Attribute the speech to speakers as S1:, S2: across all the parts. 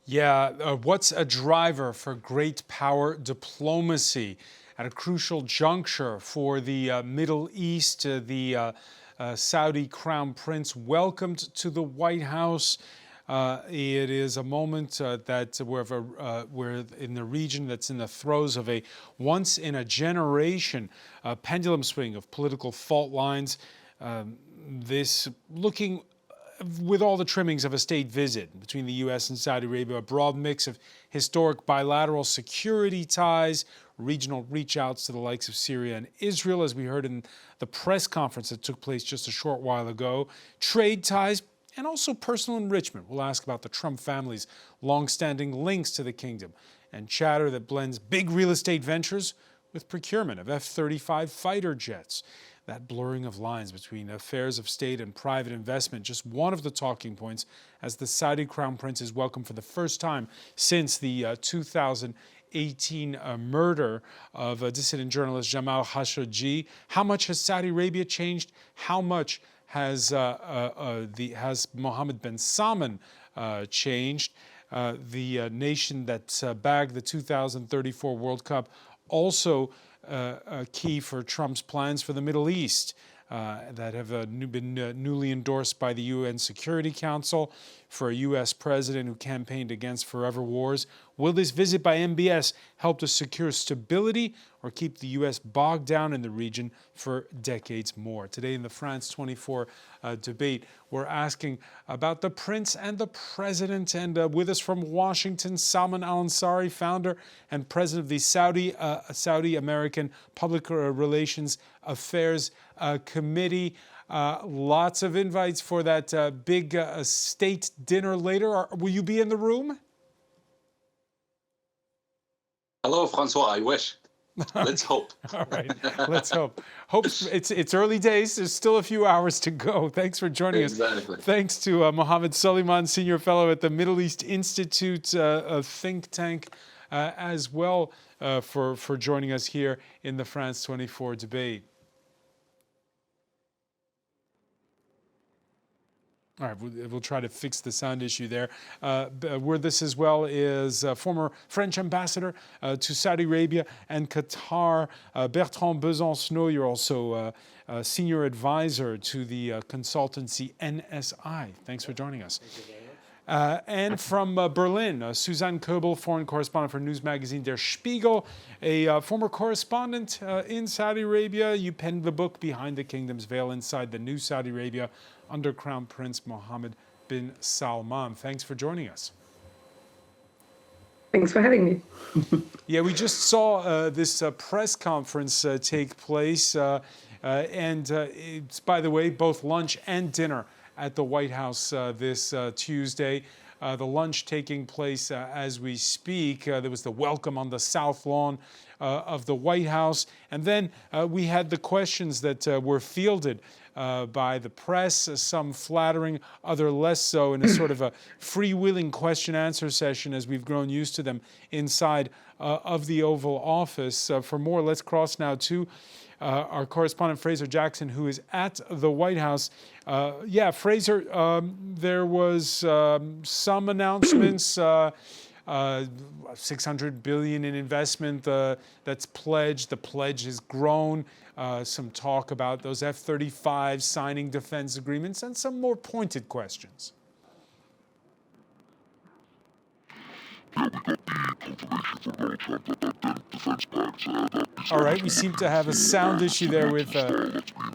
S1: Yeah, what's a driver for great power diplomacy at a crucial juncture for the Middle East? The Saudi Crown Prince welcomed to the White House. It is a moment that we're in the region that's in the throes of a once-in-a-generation pendulum swing of political fault lines. This looking with all the trimmings of a state visit between the U.S. and Saudi Arabia, a broad mix of historic bilateral security ties, regional reach-outs to the likes of Syria and Israel, as we heard in the press conference that took place just a short while ago, trade ties, and also personal enrichment. We'll ask about the Trump family's long-standing links to the kingdom, and chatter that blends big real estate ventures with procurement of F-35 fighter jets. That blurring of lines between affairs of state and private investment, just one of the talking points as the Saudi Crown Prince is welcomed for the first time since the 2018 murder of dissident journalist Jamal Khashoggi. How much has Saudi Arabia changed? How much has Mohammed bin Salman changed? The nation that bagged the 2034 World Cup also key for Trump's plans for the Middle East that have been newly endorsed by the UN Security Council for a U.S. president who campaigned against forever wars. Will this visit by MBS help to secure stability or keep the U.S. bogged down in the region for decades more? Today in the France 24 debate, we're asking about the prince and the president. And with us from Washington, Salman al-Ansari, founder and president of the Saudi American Public Relations Affairs Committee. Lots of invites for that big state dinner later. Will you be in the room?
S2: Hello, Francois. I wish. Let's hope.
S1: All right, let's hope. It's early days. There's still a few hours to go. Thanks for joining us. Thanks to Mohammed Suleiman, Senior Fellow at the Middle East Institute, a think tank, as well, for joining us here in the France 24 debate. All right, we'll try to fix the sound issue there. With us as well is former French ambassador to Saudi Arabia and Qatar, Bertrand Besancenot. You're also a senior advisor to the consultancy NSI. Thanks for joining us.
S3: Thank you very much.
S1: And from Berlin, Suzanne Köbel, foreign correspondent for news magazine Der Spiegel, a former correspondent in Saudi Arabia. You penned the book Behind the Kingdom's Veil Inside the New Saudi Arabia under Crown Prince Mohammed bin Salman. Thanks for joining us.
S4: Thanks for having me.
S1: Yeah, we just saw this press conference take place. And it's, by the way, both lunch and dinner at the White House this Tuesday. The lunch taking place as we speak. There was the welcome on the South Lawn of the White House. And then we had the questions that were fielded by the press, some flattering, other less so, in a sort of a freewheeling question-answer session as we've grown used to them inside of the Oval Office. For more, let's cross now to our correspondent Fraser Jackson, who is at the White House. Yeah, Fraser, there was some announcements, $600 billion in investment that's pledged. The pledge has grown. Some talk about those F-35 signing defense agreements and some more pointed questions. All right, we seem to have a sound issue there with,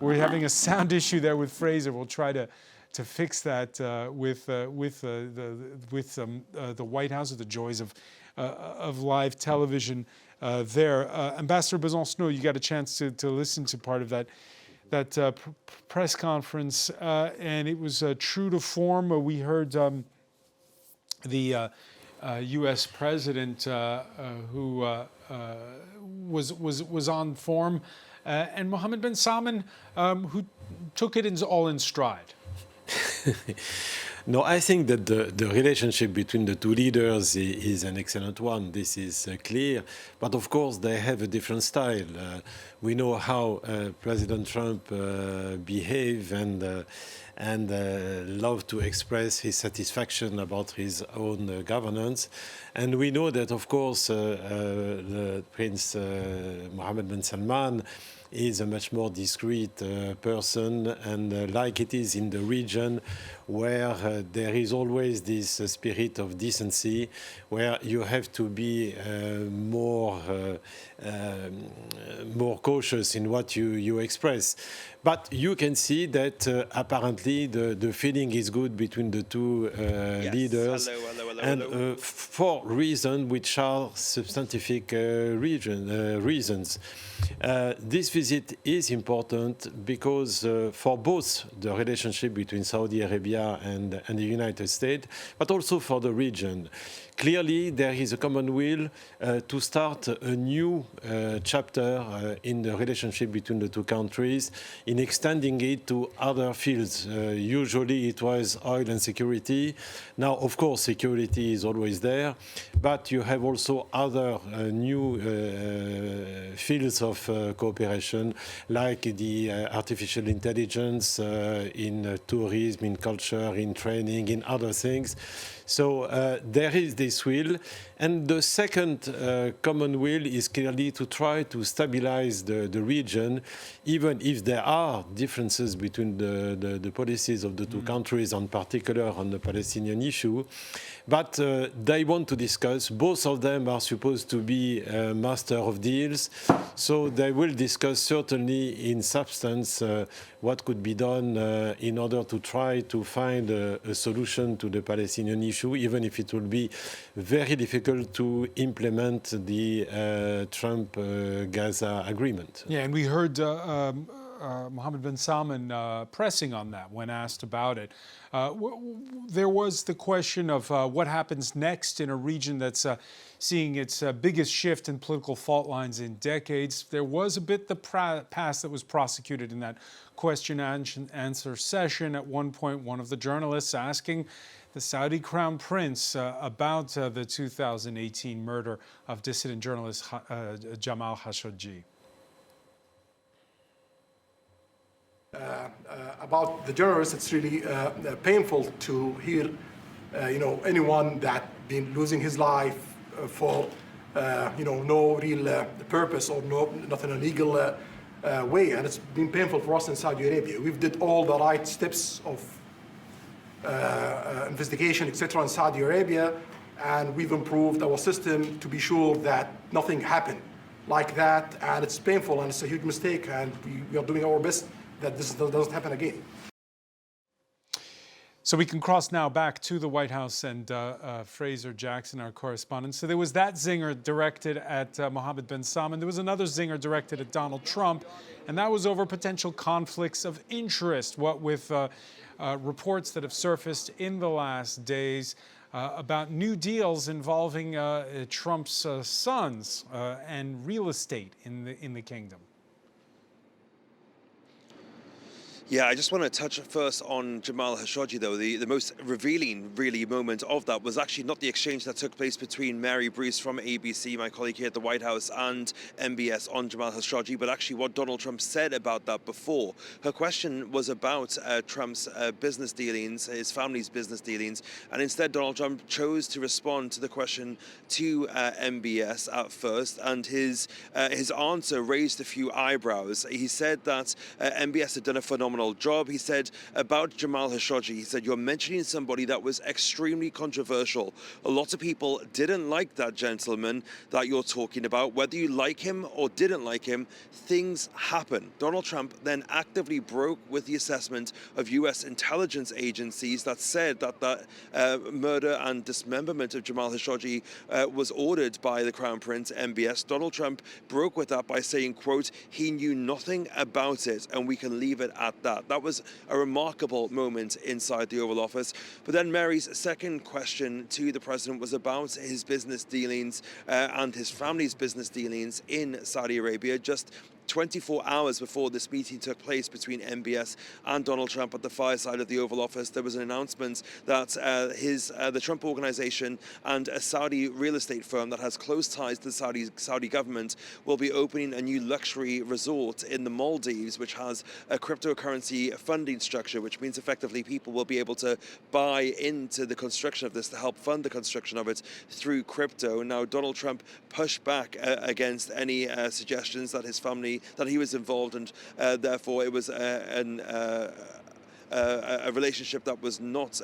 S1: we're having a sound issue there with Fraser. We'll try to fix that with the White House, the joys of live television there. Ambassador Besancenot, you got a chance to listen to part of that press conference, and it was true to form. We heard the U.S. president who was on form, and Mohammed bin Salman, who took it all in stride.
S3: No, I think that the relationship between the two leaders is an excellent one. This is clear. But of course, they have a different style. We know how President Trump behaves and love to express his satisfaction about his own governance. And we know that, of course, the Prince Mohammed bin Salman is a much more discreet person, and like it is in the region, where there is always this spirit of decency, where you have to be more cautious in what you express. But you can see that apparently the feeling is good between the two leaders, and for reasons which are substantive reasons. This visit is important because for both the relationship between Saudi Arabia and the United States, but also for the region. Clearly, there is a common will to start a new chapter in the relationship between the two countries, in extending it to other fields. Usually it was oil and security. Now, of course, security is always there, but you have also other new fields of cooperation, like the artificial intelligence, in tourism, in culture, in training, in other things. So there is this will. And the second common will is clearly to try to stabilize the region, even if there are differences between the policies of the two countries, in particular on the Palestinian issue. But they want to discuss. Both of them are supposed to be master of deals. So they will discuss certainly in substance what could be done in order to try to find a solution to the Palestinian issue, even if it will be very difficult to implement the Trump-Gaza agreement.
S1: Yeah, and we heard Mohammed bin Salman pressing on that when asked about it. There was the question of what happens next in a region that's seeing its biggest shift in political fault lines in decades. There was a bit the past that was prosecuted in that question and answer session. At one point, one of the journalists asking the Saudi Crown Prince about the 2018 murder of dissident journalist Jamal Khashoggi.
S4: About the journalists, it's really painful to hear, anyone that been losing his life for, no real purpose or not in a legal way, and it's been painful for us in Saudi Arabia. We've did all the right steps of investigation, etc., in Saudi Arabia, and we've improved our system to be sure that nothing happened like that, and it's painful and it's a huge mistake, and we are doing our best that this doesn't happen again.
S1: So we can cross now back to the White House and Fraser Jackson, our correspondent. So there was that zinger directed at Mohammed bin Salman. There was another zinger directed at Donald Trump, and that was over potential conflicts of interest, what with reports that have surfaced in the last days about new deals involving Trump's sons and real estate in the kingdom.
S5: Yeah, I just want to touch first on Jamal Khashoggi, though. The most revealing, really, moment of that was actually not the exchange that took place between Mary Bruce from ABC, my colleague here at the White House, and MBS on Jamal Khashoggi, but actually what Donald Trump said about that before. Her question was about Trump's business dealings, his family's business dealings, and instead Donald Trump chose to respond to the question to MBS at first, and his answer raised a few eyebrows. He said that MBS had done a phenomenal job. He said about Jamal Khashoggi, he said, "You're mentioning somebody that was extremely controversial. A lot of people didn't like that gentleman that you're talking about. Whether you like him or didn't like him, things happen." Donald Trump then actively broke with the assessment of US intelligence agencies that said that that murder and dismemberment of Jamal Khashoggi was ordered by the Crown Prince, MBS. Donald Trump broke with that by saying, quote, "He knew nothing about it, and we can leave it at that." that. That was a remarkable moment inside the Oval Office. But then Mary's second question to the president was about his business dealings and his family's business dealings in Saudi Arabia. Just 24 hours before this meeting took place between MBS and Donald Trump at the fireside of the Oval Office, there was an announcement that the Trump organization and a Saudi real estate firm that has close ties to the Saudi government will be opening a new luxury resort in the Maldives, which has a cryptocurrency funding structure, which means effectively people will be able to buy into the construction of this to help fund the construction of it through crypto. Now, Donald Trump pushed back against any suggestions that his family that he was involved, and therefore it was a relationship that was not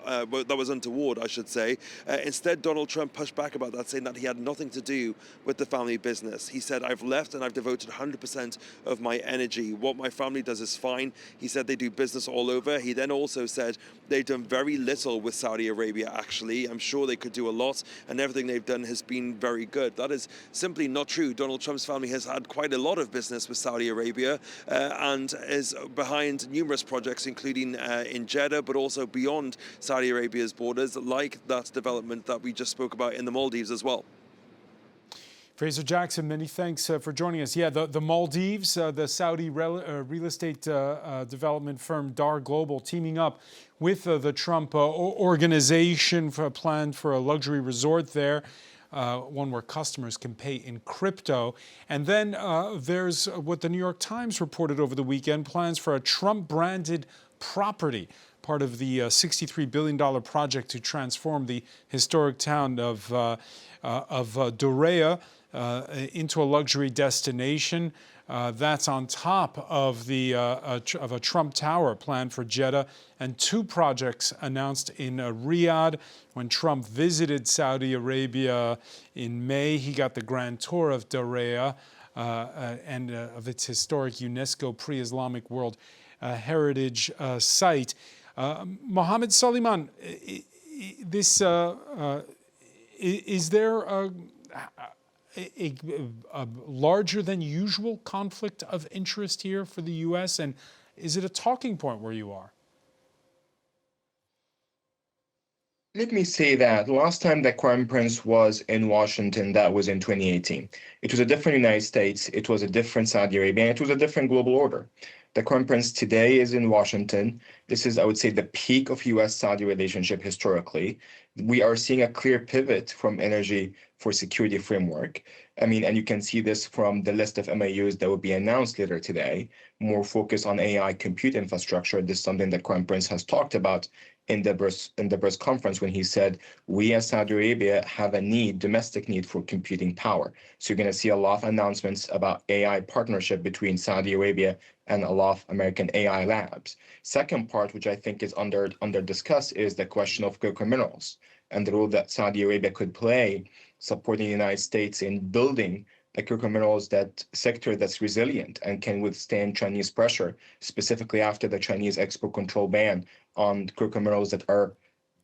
S5: that was untoward, I should say. Instead, Donald Trump pushed back about that, saying that he had nothing to do with the family business. He said, "I've left and I've devoted 100% of my energy. What my family does is fine." He said they do business all over. He then also said they've done very little with Saudi Arabia, actually. I'm sure they could do a lot, and everything they've done has been very good. That is simply not true. Donald Trump's family has had quite a lot of business with Saudi Arabia and is behind numerous projects, including in Jeddah, but also beyond Saudi Arabia's borders, like that development that we just spoke about in the Maldives as well.
S1: Fraser Jackson, many thanks for joining us. Yeah, the Maldives, the Saudi real estate development firm Dar Global teaming up with the Trump organization for a plan for a luxury resort there, one where customers can pay in crypto. And then there's what the New York Times reported over the weekend, plans for a Trump-branded property, part of the $63 billion project to transform the historic town of Durea into a luxury destination. That's on top of of a Trump Tower planned for Jeddah, and two projects announced in Riyadh. When Trump visited Saudi Arabia in May, he got the grand tour of Durea and of its historic UNESCO pre-Islamic World Heritage site. Mohammed Soliman, is there a larger than usual conflict of interest here for the U.S., and is it a talking point where you are?
S6: Let me say that last time the Crown Prince was in Washington, that was in 2018. It was a different United States, it was a different Saudi Arabia, and it was a different global order. The Crown Prince today is in Washington. This is, I would say, the peak of U.S.-Saudi relationship historically. We are seeing a clear pivot from energy for security framework. I mean, and you can see this from the list of MAUs that will be announced later today, more focus on AI compute infrastructure. This is something that Crown Prince has talked about in the press conference when he said, we as Saudi Arabia have a domestic need for computing power. So you're going to see a lot of announcements about AI partnership between Saudi Arabia and a lot of American AI labs. Second part, which I think is under discussed, is the question of critical minerals and the role that Saudi Arabia could play supporting the United States in building a critical minerals sector that's resilient and can withstand Chinese pressure, specifically after the Chinese export control ban on critical minerals that are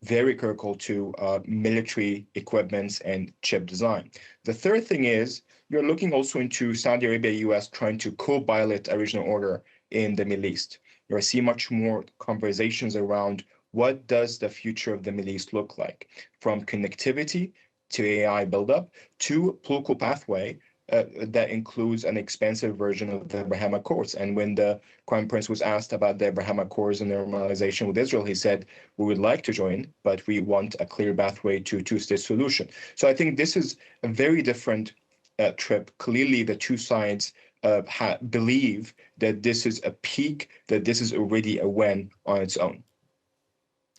S6: very critical to military equipments and chip design. The third thing is you're looking also into Saudi Arabia, US trying to co-pilot a regional order in the Middle East. You're seeing much more conversations around what does the future of the Middle East look like, from connectivity to AI buildup to political pathway that includes an expansive version of the Abraham Accords. And when the Crown Prince was asked about the Abraham Accords and normalization with Israel, he said, we would like to join, but we want a clear pathway to two-state solution. So I think this is a very different trip. Clearly, the two sides believe that this is a peak, that this is already a win on its own.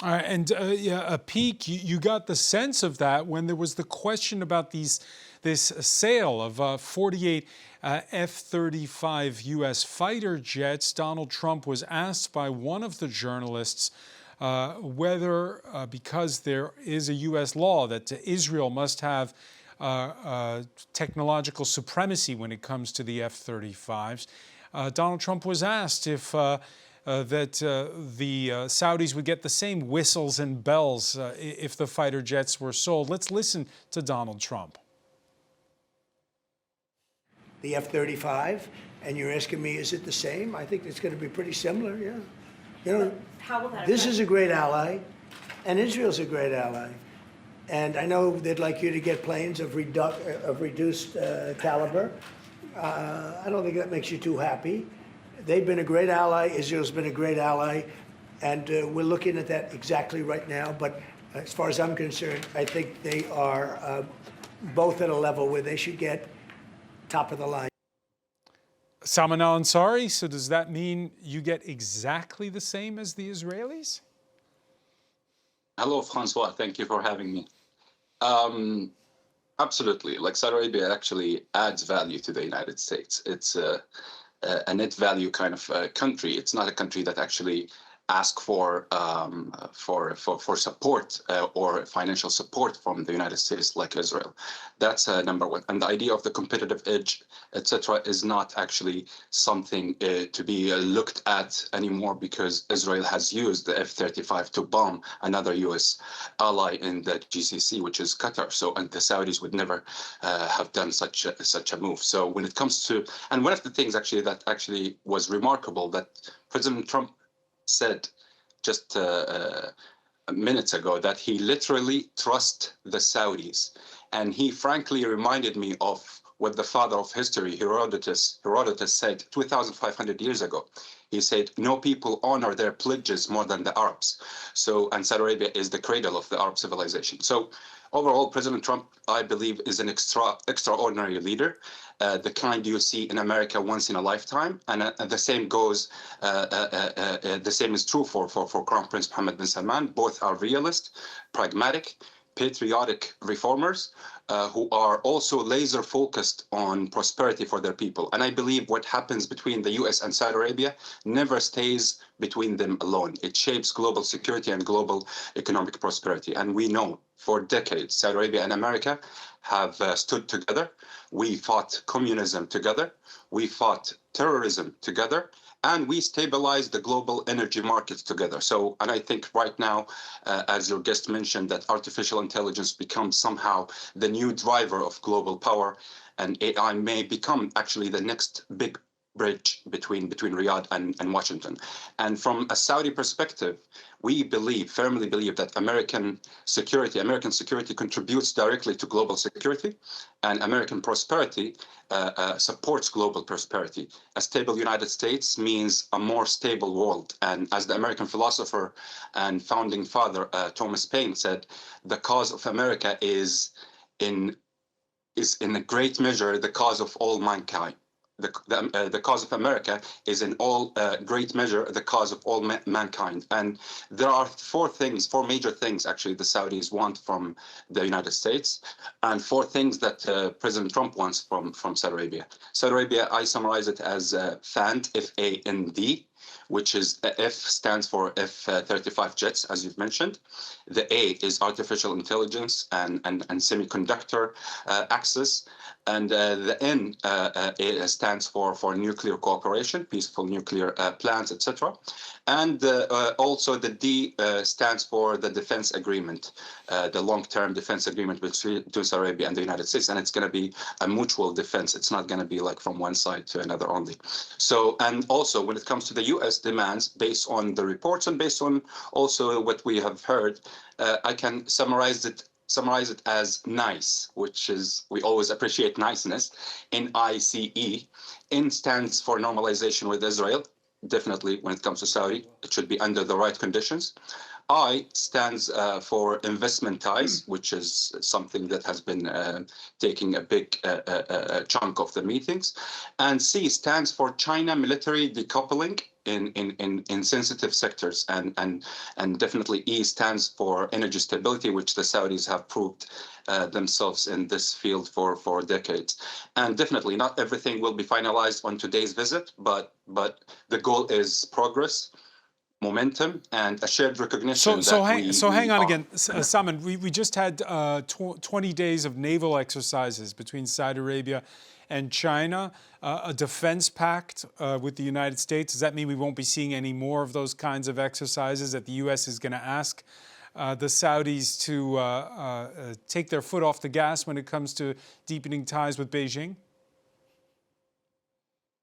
S1: And a peak, you got the sense of that when there was the question about this sale of 48 F-35 U.S. fighter jets. Donald Trump was asked by one of the journalists whether, because there is a U.S. law that Israel must have technological supremacy when it comes to the F-35s, Donald Trump was asked if that the Saudis would get the same whistles and bells if the fighter jets were sold. Let's listen to Donald Trump.
S7: The F-35 And you're asking me, is it the same? I think it's going to be pretty similar, yeah. You know,
S8: How will that
S7: this
S8: affect-
S7: is a great ally, and Israel's a great ally. And I know they'd like you to get planes of reduced caliber. I don't think that makes you too happy. They've been a great ally. Israel's been a great ally. And we're looking at that exactly right now. But as far as I'm concerned, I think they are both at a level where they should get top of the line.
S1: Salman al-Ansari, so does that mean you get exactly the same as the Israelis?
S2: Hello, Francois. Thank you for having me. Absolutely. Like Saudi Arabia actually adds value to the United States. It's a net value kind of country. It's not a country that actually asks for support or financial support from the United States like Israel. That's number one. And the idea of the competitive edge, etc., is not actually something to be looked at anymore, because Israel has used the F-35 to bomb another U.S. ally in the GCC, which is Qatar. So, and the Saudis would never have done such a move. So when it comes to, and one of the things actually that actually was remarkable that President Trump said just minutes ago, that he literally trusts the Saudis. And he frankly reminded me of what the father of history, Herodotus said 2,500 years ago. He said, no people honor their pledges more than the Arabs. So, and Saudi Arabia is the cradle of the Arab civilization. So overall, President Trump, I believe, is an extraordinary leader, the kind you see in America once in a lifetime. And the same goes, the same is true for Crown Prince Mohammed bin Salman. Both are realist, pragmatic, patriotic reformers who are also laser focused on prosperity for their people. And I believe what happens between the US and Saudi Arabia never stays between them alone. It shapes global security and global economic prosperity. And we know for decades, Saudi Arabia and America have stood together. We fought communism together. We fought terrorism together. And we stabilized the global energy markets together. So, and I think right now, as your guest mentioned, that artificial intelligence becomes somehow the new driver of global power, and AI may become actually the next big bridge between Riyadh and Washington. And from a Saudi perspective, we firmly believe that American security contributes directly to global security, and American prosperity supports global prosperity. A stable United States means a more stable world. And as the American philosopher and founding father Thomas Paine said, the cause of America is in a great measure the cause of all mankind. The cause of America is in all great measure the cause of all mankind. And there are four major things actually the Saudis want from the United States, and four things that President Trump wants from Saudi Arabia. Saudi Arabia, I summarize it as FAND, F-A-N-D, which is F stands for F-35 jets, as you've mentioned. The A is artificial intelligence and semiconductor access. And the N stands for nuclear cooperation, peaceful nuclear plants, etc. And also the D stands for the defense agreement, the long-term defense agreement between Saudi Arabia and the United States. And it's going to be a mutual defense. It's not going to be like from one side to another only. So, and also when it comes to the U.S. demands, based on the reports and based on also what we have heard, I can summarize it as NICE, which is, we always appreciate niceness, N-I-C-E. N stands for normalization with Israel. Definitely when it comes to Saudi, it should be under the right conditions. I stands for investment ties, which is something that has been taking a big chunk of the meetings. And C stands for China military decoupling in sensitive sectors, and definitely E stands for energy stability, which the Saudis have proved themselves in this field for decades. And definitely not everything will be finalized on today's visit, but the goal is progress, momentum, and a shared recognition.
S1: So hang on again, Salman. We just had 20 days of naval exercises between Saudi Arabia and China, a defense pact with the United States. Does that mean we won't be seeing any more of those kinds of exercises, that the U.S. is going to ask the Saudis to take their foot off the gas when it comes to deepening ties with Beijing?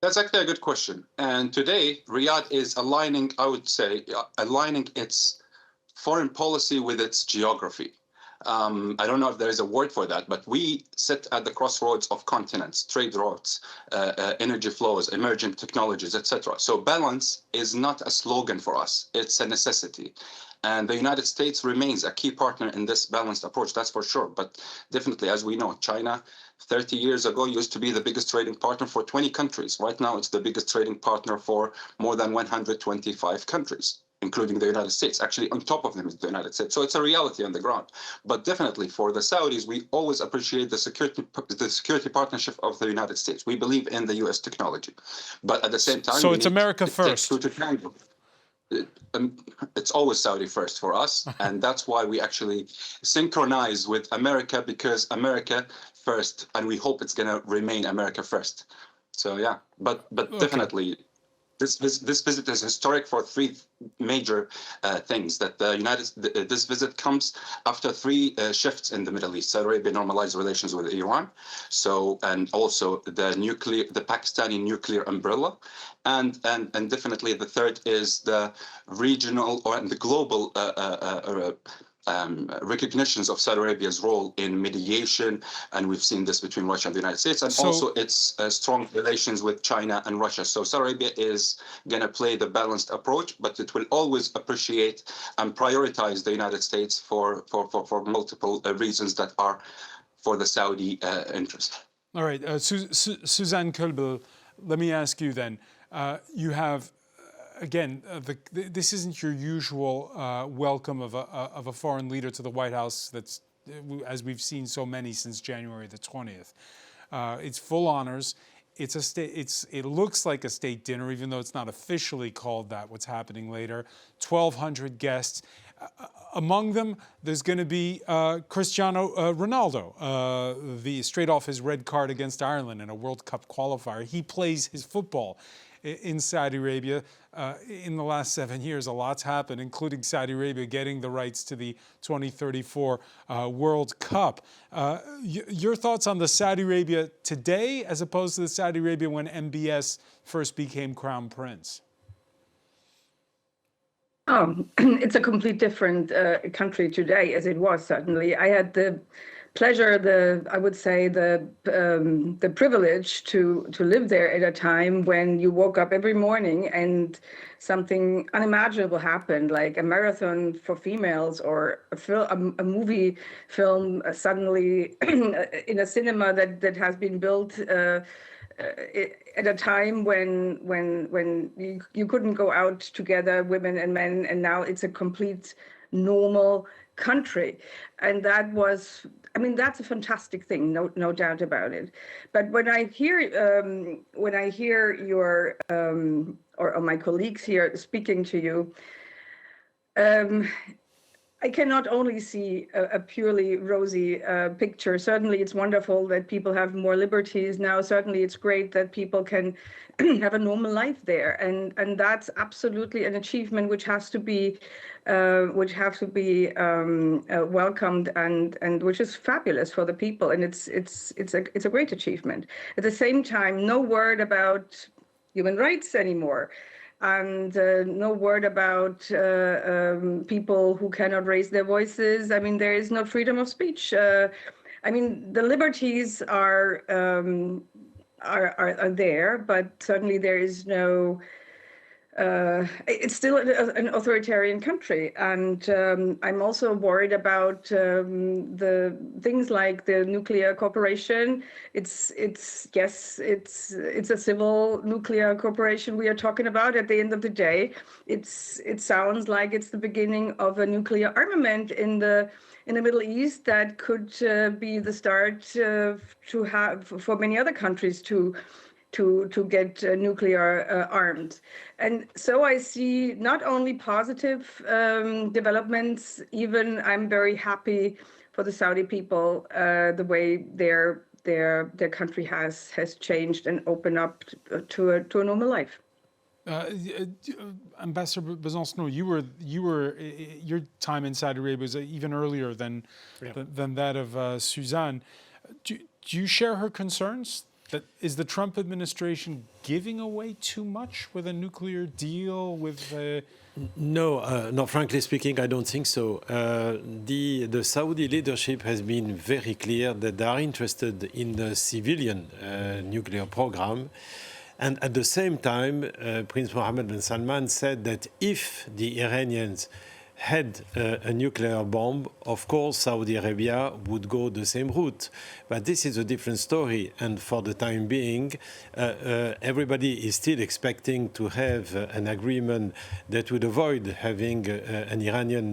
S2: That's actually a good question. And today, Riyadh is aligning, I would say, aligning its foreign policy with its geography. I don't know if there is a word for that, but we sit at the crossroads of continents, trade routes, energy flows, emerging technologies, etc. So balance is not a slogan for us; it's a necessity. And the United States remains a key partner in this balanced approach, that's for sure. But definitely, as we know, China 30 years ago used to be the biggest trading partner for 20 countries. Right now, it's the biggest trading partner for more than 125 countries, including the United States. Actually, on top of them is the United States. So it's a reality on the ground. But definitely for the Saudis, we always appreciate the security partnership of the United States. We believe in the US technology. But at the same time,
S1: So it's America first.
S2: It takes two to tango. It's always Saudi first for us. And that's why we actually synchronize with America, because America first, and we hope it's going to remain America first. So yeah, but okay. Definitely this visit is historic for three major things. That this visit comes after three shifts in the Middle East. Saudi Arabia normalized relations with Iran, and also the Pakistani nuclear umbrella, and definitely the third is the regional and the global recognitions of Saudi Arabia's role in mediation, and we've seen this between Russia and the United States, and also its strong relations with China and Russia. So Saudi Arabia is going to play the balanced approach, but it will always appreciate and prioritize the United States for multiple reasons that are for the Saudi interest.
S1: All right, Suzanne Kölbel, let me ask you then. You have again, this isn't your usual welcome of a foreign leader to the White House. That's, as we've seen so many since January the 20th. It's full honors. It looks like a state dinner, even though it's not officially called that. What's happening later? 1,200 guests. Among them, there's going to be Cristiano Ronaldo, straight off his red card against Ireland in a World Cup qualifier. He plays his football in Saudi Arabia. In the last 7 years, a lot's happened, including Saudi Arabia getting the rights to the 2034 World Cup. Your thoughts on the Saudi Arabia today as opposed to the Saudi Arabia when MBS first became Crown Prince?
S8: It's a complete different country today as it was, certainly. I had the pleasure, I would say the privilege to live there at a time when you woke up every morning and something unimaginable happened, like a marathon for females or a movie film suddenly in a cinema that has been built at a time when you couldn't go out together, women and men, and now it's a complete normal country. And that was, I mean, that's a fantastic thing, no doubt about it. But when I hear your or my colleagues here speaking to you, I can not only see a purely rosy picture. Certainly, it's wonderful that people have more liberties now. Certainly, it's great that people can have a normal life there, and that's absolutely an achievement which has to be welcomed and which is fabulous for the people, and it's a great achievement. At the same time, no word about human rights anymore. And no word about people who cannot raise their voices. I mean, there is no freedom of speech. I mean, the liberties are there, but certainly there is no. It's still an authoritarian country, and I'm also worried about the things like the nuclear corporation. It's a civil nuclear corporation we are talking about. At the end of the day, it sounds like it's the beginning of a nuclear armament in the Middle East that could be the start to have for many other countries to get nuclear armed. And so I see not only positive developments, even I'm very happy for the Saudi people, the way their country has changed and opened up to a normal life.
S1: Ambassador Besancenot, your time in Saudi Arabia was even earlier than that of Suzanne. Do you share her concerns Is the Trump administration giving away too much with a nuclear deal with?
S3: No, frankly speaking, I don't think so. The Saudi leadership has been very clear that they are interested in the civilian nuclear program. And at the same time, Prince Mohammed bin Salman said that if the Iranians had a nuclear bomb, of course, Saudi Arabia would go the same route. But this is a different story. And for the time being, everybody is still expecting to have an agreement that would avoid having an Iranian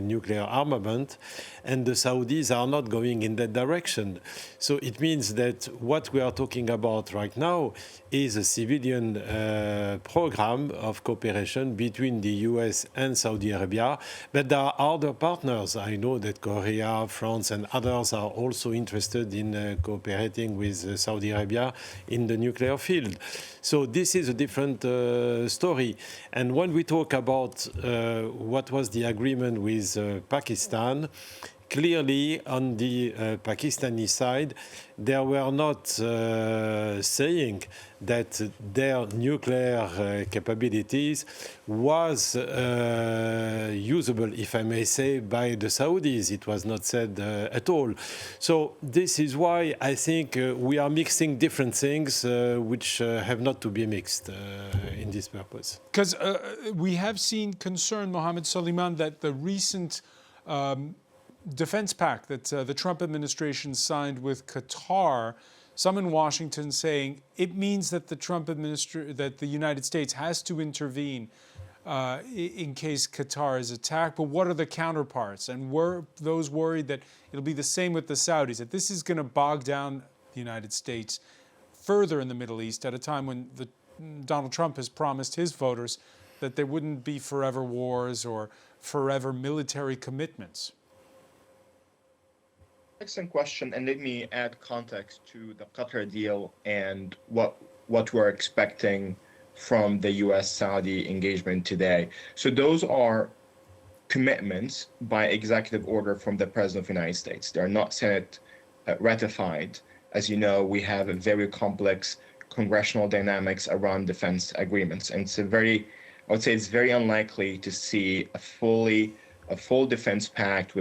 S3: nuclear armament. And the Saudis are not going in that direction. So it means that what we are talking about right now is a civilian program of cooperation between the US and Saudi Arabia. But there are other partners. I know that Korea, France, and others are also interested in cooperating with Saudi Arabia in the nuclear field. So this is a different story. And when we talk about what was the agreement with Pakistan, clearly, on the Pakistani side, they were not saying that their nuclear capabilities was usable, if I may say, by the Saudis. It was not said at all. So this is why I think we are mixing different things which have not to be mixed in this purpose.
S1: Because we have seen concern, Mohammed Suleiman, that the recent defense pact that the Trump administration signed with Qatar, some in Washington saying it means that that the United States has to intervene in case Qatar is attacked. But what are the counterparts? And were those worried that it'll be the same with the Saudis, that this is going to bog down the United States further in the Middle East at a time when Donald Trump has promised his voters that there wouldn't be forever wars or forever military commitments?
S6: Excellent question, and let me add context to the Qatar deal and what we're expecting from the U.S.-Saudi engagement today. So those are commitments by executive order from the President of the United States. They're not Senate ratified. As you know, we have a very complex congressional dynamics around defense agreements, and I would say it's very unlikely to see a full defense pact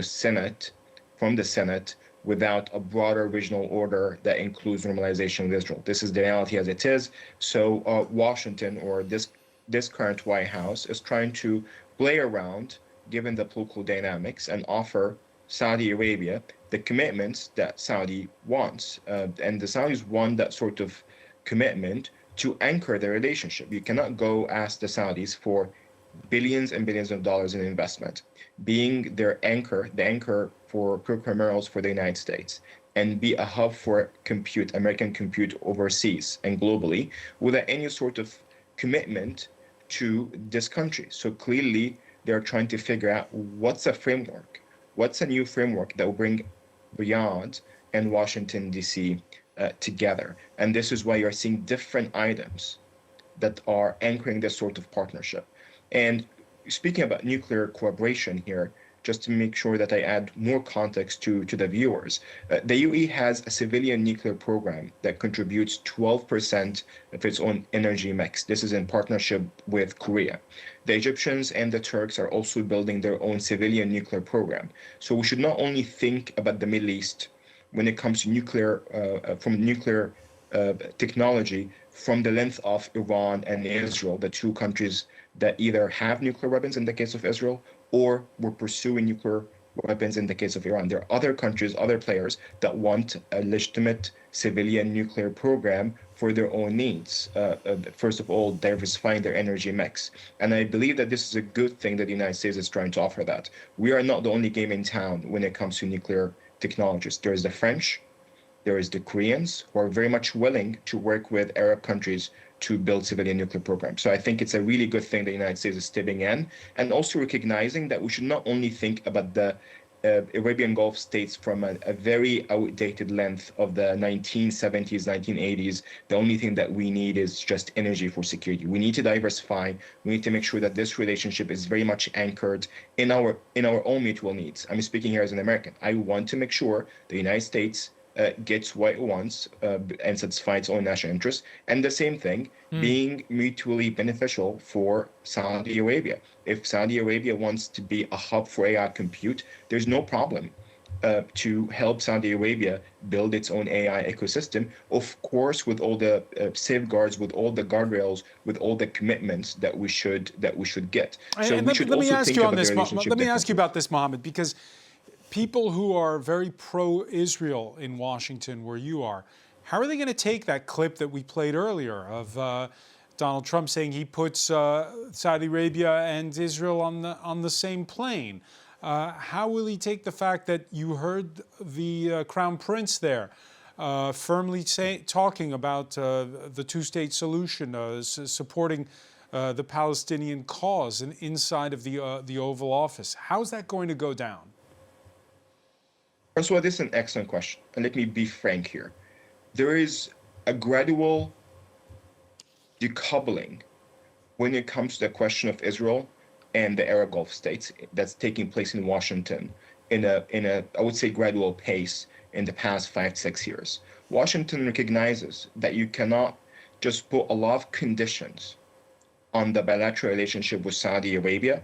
S6: from the Senate without a broader regional order that includes normalization with Israel. This is the reality as it is. So Washington, or this current White House, is trying to play around, given the political dynamics, and offer Saudi Arabia the commitments that Saudi wants. And the Saudis want that sort of commitment to anchor their relationship. You cannot go ask the Saudis for billions and billions of dollars in investment, being the anchor for critical minerals for the United States, and be a hub for American compute overseas and globally, without any sort of commitment to this country. So clearly, they're trying to figure out what's a new framework that will bring Riyadh and Washington, D.C. Together. And this is why you're seeing different items that are anchoring this sort of partnership. And speaking about nuclear cooperation here, just to make sure that I add more context to the viewers, the UAE has a civilian nuclear program that contributes 12% of its own energy mix. This is in partnership with Korea. The Egyptians and the Turks are also building their own civilian nuclear program. So we should not only think about the Middle East when it comes to nuclear technology from the length of Iran and Israel, the two countries that either have nuclear weapons in the case of Israel or were pursuing nuclear weapons in the case of Iran. There are other countries, other players that want a legitimate civilian nuclear program for their own needs. First of all, diversifying their energy mix. And I believe that this is a good thing that the United States is trying to offer that. We are not the only game in town when it comes to nuclear technologies. There is the French, there is the Koreans, who are very much willing to work with Arab countries to build civilian nuclear programs. So I think it's a really good thing the United States is stepping in, and also recognizing that we should not only think about the Arabian Gulf states from a very outdated length of the 1970s, 1980s. The only thing that we need is just energy for security. We need to diversify. We need to make sure that this relationship is very much anchored in our own mutual needs. I'm speaking here as an American. I want to make sure the United States gets what it wants and satisfies its own national interests, and the same thing being mutually beneficial for Saudi Arabia. If Saudi Arabia wants to be a hub for AI compute, there's no problem to help Saudi Arabia build its own AI ecosystem, of course, with all the safeguards, with all the guardrails, with all the commitments that we should get. So we should also think about the relationship.
S1: Let me ask you about this, Mohammed, because people who are very pro-Israel in Washington, where you are, how are they going to take that clip that we played earlier of Donald Trump saying he puts Saudi Arabia and Israel on the same plane? How will he take the fact that you heard the Crown Prince there firmly talking about the two-state solution, supporting the Palestinian cause and inside of the Oval Office? How's that going to go down?
S6: Francois, this is an excellent question. And let me be frank here. There is a gradual decoupling when it comes to the question of Israel and the Arab Gulf states that's taking place in Washington in a I would say gradual pace in the past 5 to 6 years. Washington recognizes that you cannot just put a lot of conditions on the bilateral relationship with Saudi Arabia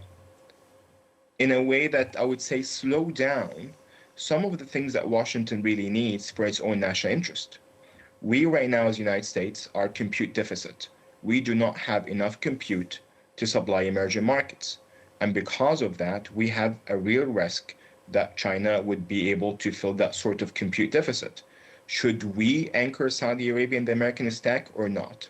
S6: in a way that I would say slow down some of the things that Washington really needs for its own national interest. We right now as the United States are compute deficit. We do not have enough compute to supply emerging markets. And because of that, we have a real risk that China would be able to fill that sort of compute deficit. Should we anchor Saudi Arabia in the American stack or not?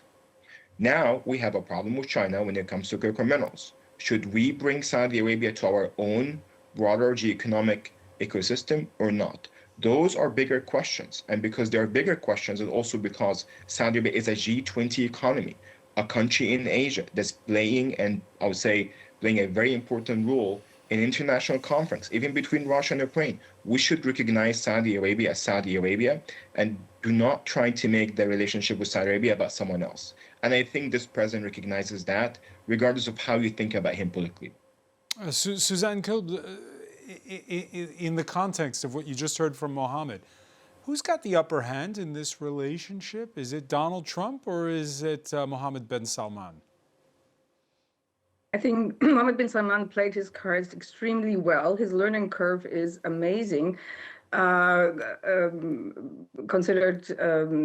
S6: Now we have a problem with China when it comes to critical minerals. Should we bring Saudi Arabia to our own broader geoeconomic ecosystem or not? Those are bigger questions. And because they are bigger questions, and also because Saudi Arabia is a G20 economy, a country in Asia that's playing, and I would say, playing a very important role in international conference, even between Russia and Ukraine. We should recognize Saudi Arabia as Saudi Arabia and do not try to make the relationship with Saudi Arabia about someone else. And I think this president recognizes that, regardless of how you think about him politically.
S1: Suzanne Kobe, in the context of what you just heard from Mohammed, who's got the upper hand in this relationship? Is it Donald Trump or is it Mohammed bin Salman?
S8: I think Mohammed bin Salman played his cards extremely well. His learning curve is amazing, considered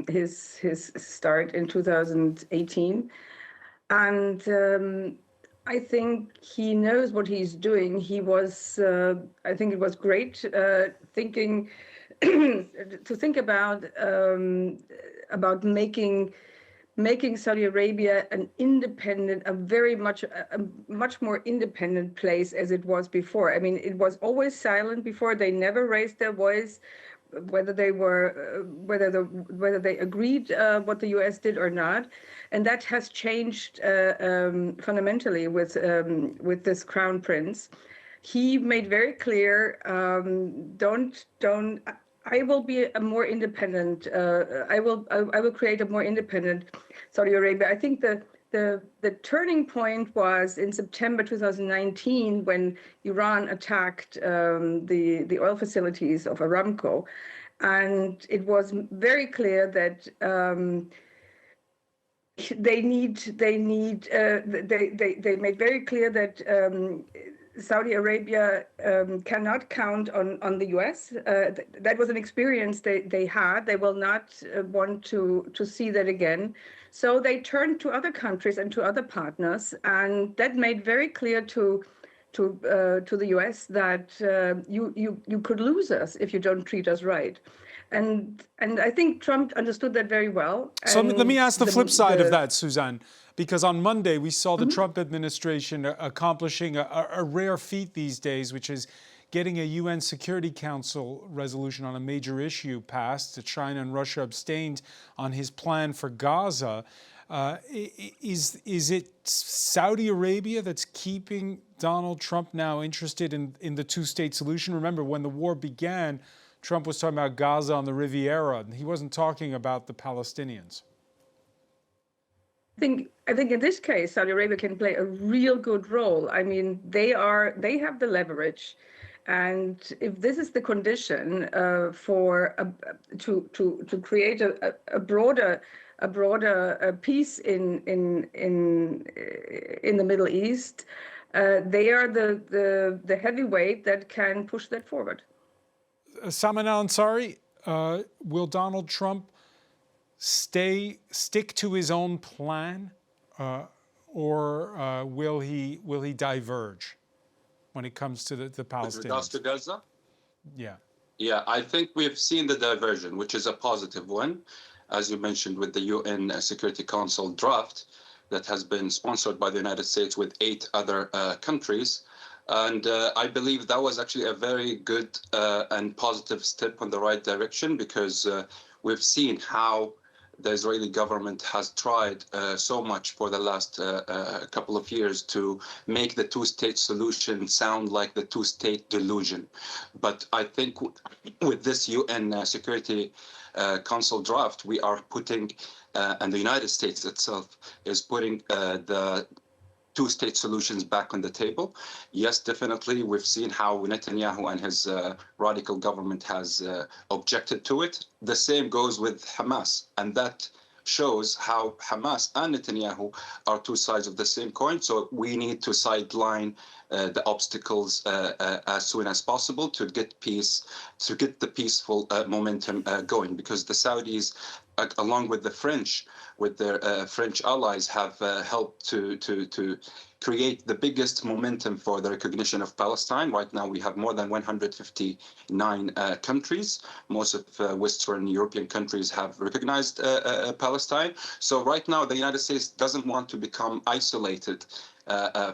S8: his start in 2018. And I think he knows what he's doing. He was, I think it was great thinking to think about making Saudi Arabia an independent, a much more independent place as it was before. I mean, it was always silent before. They never raised their voice, whether they agreed what the U.S. did or not, and that has changed fundamentally with this Crown Prince. He made very clear, I will be a more independent. I will create a more independent Saudi Arabia. I think the turning point was in September 2019 when Iran attacked the oil facilities of Aramco, and it was very clear that they made very clear that Saudi Arabia cannot count on the U.S. That was an experience they had. They will not want to see that again. So they turned to other countries and to other partners, and that made very clear to the U.S. that you could lose us if you don't treat us right. And I think Trump understood that very well.
S1: So let me ask the flip side of that, Suzanne, because on Monday we saw the Trump administration accomplishing a rare feat these days, which is getting a UN Security Council resolution on a major issue passed. China and Russia abstained on his plan for Gaza. Is it Saudi Arabia that's keeping Donald Trump now interested in the two-state solution? Remember, when the war began, Trump was talking about Gaza on the Riviera, and he wasn't talking about the Palestinians.
S8: I think in this case, Saudi Arabia can play a real good role. I mean, they have the leverage, And if this is the condition to create a broader peace in the Middle East, they are the heavyweight that can push that forward.
S1: Salman al-Ansari, will Donald Trump stick to his own plan, or will he diverge when it comes to the Palestinians?
S2: With regards to Gaza?
S1: Yeah.
S2: Yeah, I think we've seen the diversion, which is a positive one, as you mentioned, with the UN Security Council draft that has been sponsored by the United States with 8 other countries. And I believe that was actually a very good and positive step in the right direction, because we've seen how the Israeli government has tried so much for the last couple of years to make the two-state solution sound like the two-state delusion. But I think with this UN Security Council draft, we are putting, and the United States itself is putting the two-state solutions back on the table. Yes, definitely, we've seen how Netanyahu and his radical government has objected to it. The same goes with Hamas, and that shows how Hamas and Netanyahu are two sides of the same coin. So we need to sideline the obstacles as soon as possible to get peace, to get the peaceful momentum going, because the Saudis, along with the French, with their French allies, have helped to create the biggest momentum for the recognition of Palestine. Right now, we have more than 159 countries. Most of Western European countries have recognized Palestine. So right now, the United States doesn't want to become isolated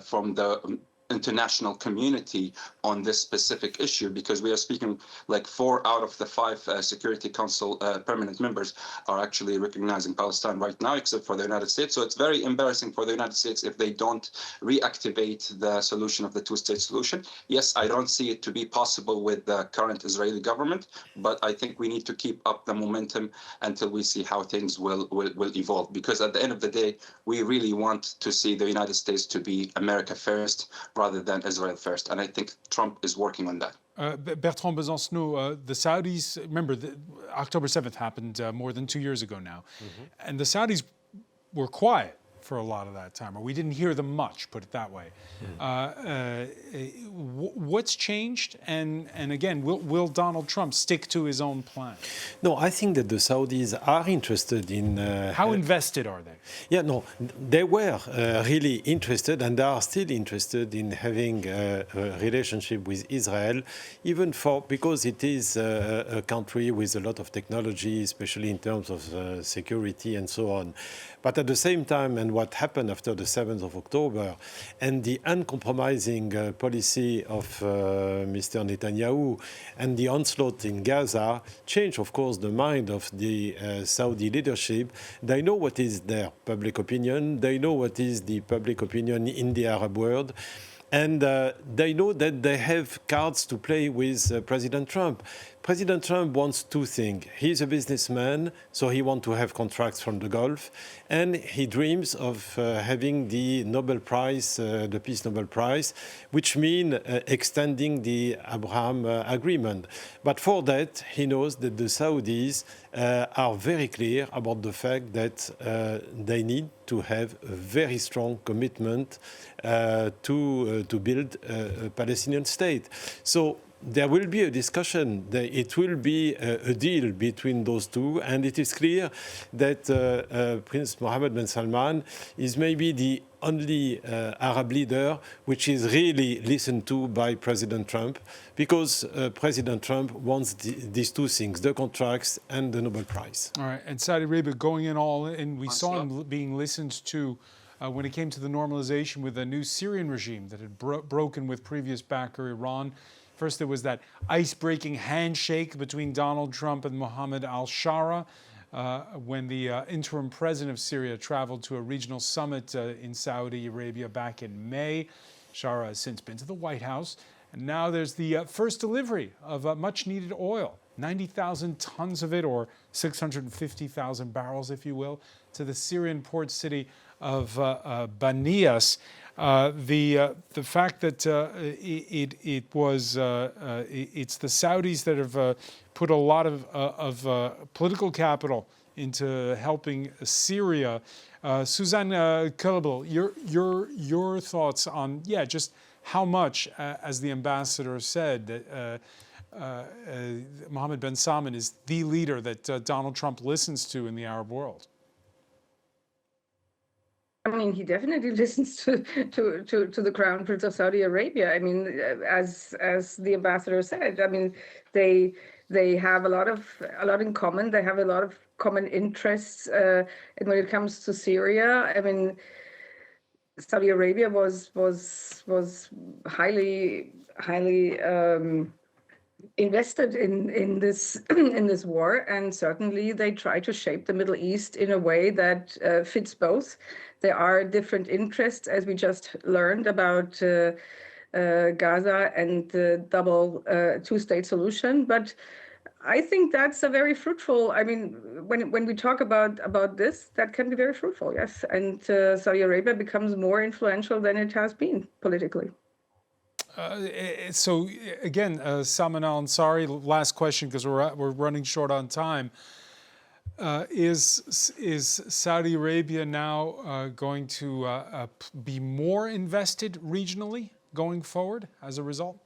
S2: from the international community on this specific issue, because we are speaking like 4 out of the 5 Security Council permanent members are actually recognizing Palestine right now, except for the United States. So it's very embarrassing for the United States if they don't reactivate the solution of the two-state solution. Yes, I don't see it to be possible with the current Israeli government, but I think we need to keep up the momentum until we see how things will evolve, because at the end of the day, we really want to see the United States to be America first rather than Israel first. And I think Trump is working on that.
S1: Bertrand Besancenot, the Saudis, remember, October 7th happened more than 2 years ago now. Mm-hmm. And the Saudis were quiet for a lot of that time, or we didn't hear them much, put it that way. What's changed? And again, will Donald Trump stick to his own plan?
S3: No, I think that the Saudis are interested in...
S1: How invested are they?
S3: Yeah, no, they were really interested, and they are still interested in having a relationship with Israel, even because it is a country with a lot of technology, especially in terms of security and so on. But at the same time, and what happened after the 7th of October, and the uncompromising policy of Mr. Netanyahu and the onslaught in Gaza changed, of course, the mind of the Saudi leadership. They know what is their public opinion. They know what is the public opinion in the Arab world. And they know that they have cards to play with President Trump. President Trump wants 2 things. He's a businessman, so he wants to have contracts from the Gulf, and he dreams of having the Nobel Prize, the Peace Nobel Prize, which means extending the Abraham Agreement. But for that, he knows that the Saudis are very clear about the fact that they need to have a very strong commitment to build a Palestinian state. So there will be a discussion. It will be a deal between those two, and it is clear that Prince Mohammed bin Salman is maybe the only Arab leader which is really listened to by President Trump, because President Trump wants these 2 things, the contracts and the Nobel Prize.
S1: All right, and Saudi Arabia going in all in. We saw him being listened to when it came to the normalization with a new Syrian regime that had broken with previous backer Iran. First, there was that ice-breaking handshake between Donald Trump and Mohammed al-Shara when the interim president of Syria traveled to a regional summit in Saudi Arabia back in May. Shara has since been to the White House. And now there's the first delivery of much-needed oil, 90,000 tons of it, or 650,000 barrels, if you will, to the Syrian port city Banias. The fact that it's the Saudis that have put a lot of political capital into helping Syria. Suzanne Köhlbel, your thoughts on just how much, as the ambassador said, that Mohammed bin Salman is the leader that Donald Trump listens to in the Arab world.
S8: I mean, he definitely listens to the Crown Prince of Saudi Arabia. I mean, as the ambassador said, I mean, they have a lot in common. They have a lot of common interests. And when it comes to Syria, I mean, Saudi Arabia was highly invested in this war, and certainly they try to shape the Middle East in a way that fits both. There are different interests, as we just learned about Gaza and the double two-state solution. But I think that's a very fruitful. I mean, when we talk about this, that can be very fruitful, yes. And Saudi Arabia becomes more influential than it has been politically.
S1: So again, Salman al-Ansari, last question because we're running short on time. Is Saudi Arabia now going to be more invested regionally going forward as a result?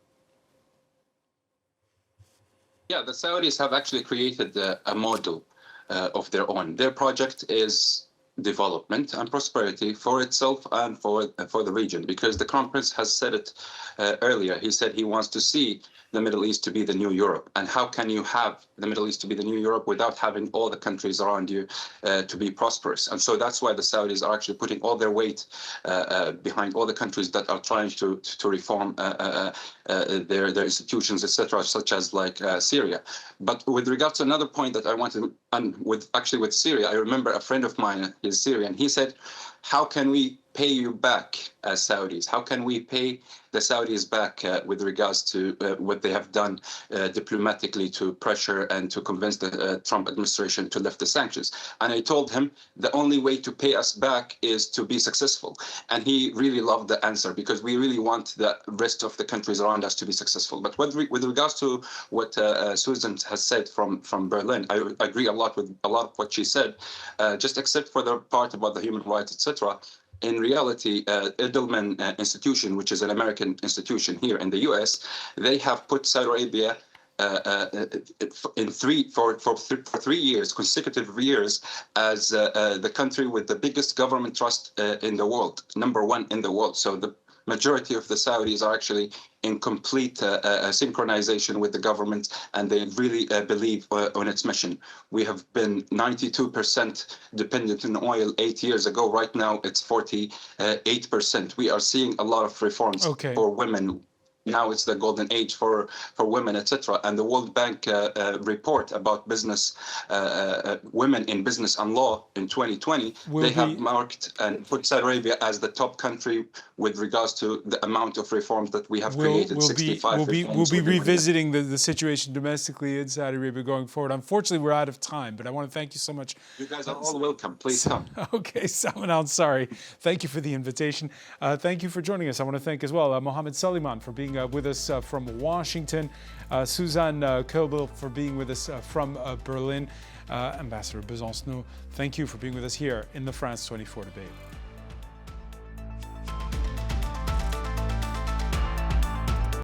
S2: Yeah, the Saudis have actually created a model of their own. Their project is development and prosperity for itself and for the region, because the Crown Prince has said it earlier. He said he wants to see the Middle East to be the new Europe. And how can you have the Middle East to be the new Europe without having all the countries around you to be prosperous? And so that's why the Saudis are actually putting all their weight behind all the countries that are trying to reform their institutions, etc., such as like Syria. But with regards to another point that I wanted, and with Syria, I remember a friend of mine is Syrian. He said, how can we pay you back as Saudis? How can we pay the Saudis back with regards to what they have done diplomatically to pressure and to convince the Trump administration to lift the sanctions? And I told him the only way to pay us back is to be successful. And he really loved the answer, because we really want the rest of the countries around us to be successful. But with regards to what Susan has said from Berlin, I agree a lot with a lot of what she said, just except for the part about the human rights, etc. In reality, Edelman Institution, which is an American institution here in the U.S., they have put Saudi Arabia for 3 years, consecutive years, as the country with the biggest government trust in the world, #1 in the world. So the majority of the Saudis are actually in complete synchronization with the government, and they really believe on its mission. We have been 92% dependent on oil 8 years ago. Right now, it's 48%. We are seeing a lot of reforms for women. Now it's the golden age for women, etc. And the World Bank report about business, women in business and law in 2020, they have marked and put Saudi Arabia as the top country with regards to the amount of reforms that we have created.
S1: We'll be revisiting the situation domestically in Saudi Arabia going forward. Unfortunately, we're out of time, but I want to thank you so much.
S2: You guys are all welcome. Please come.
S1: Okay, Salman al-Ansari, thank you for the invitation. Thank you for joining us. I want to thank as well Mohammed Suleiman for being with us from Washington, Suzanne Köhlbel for being with us from Berlin, Ambassador Besancenot, thank you for being with us here in the France 24 debate.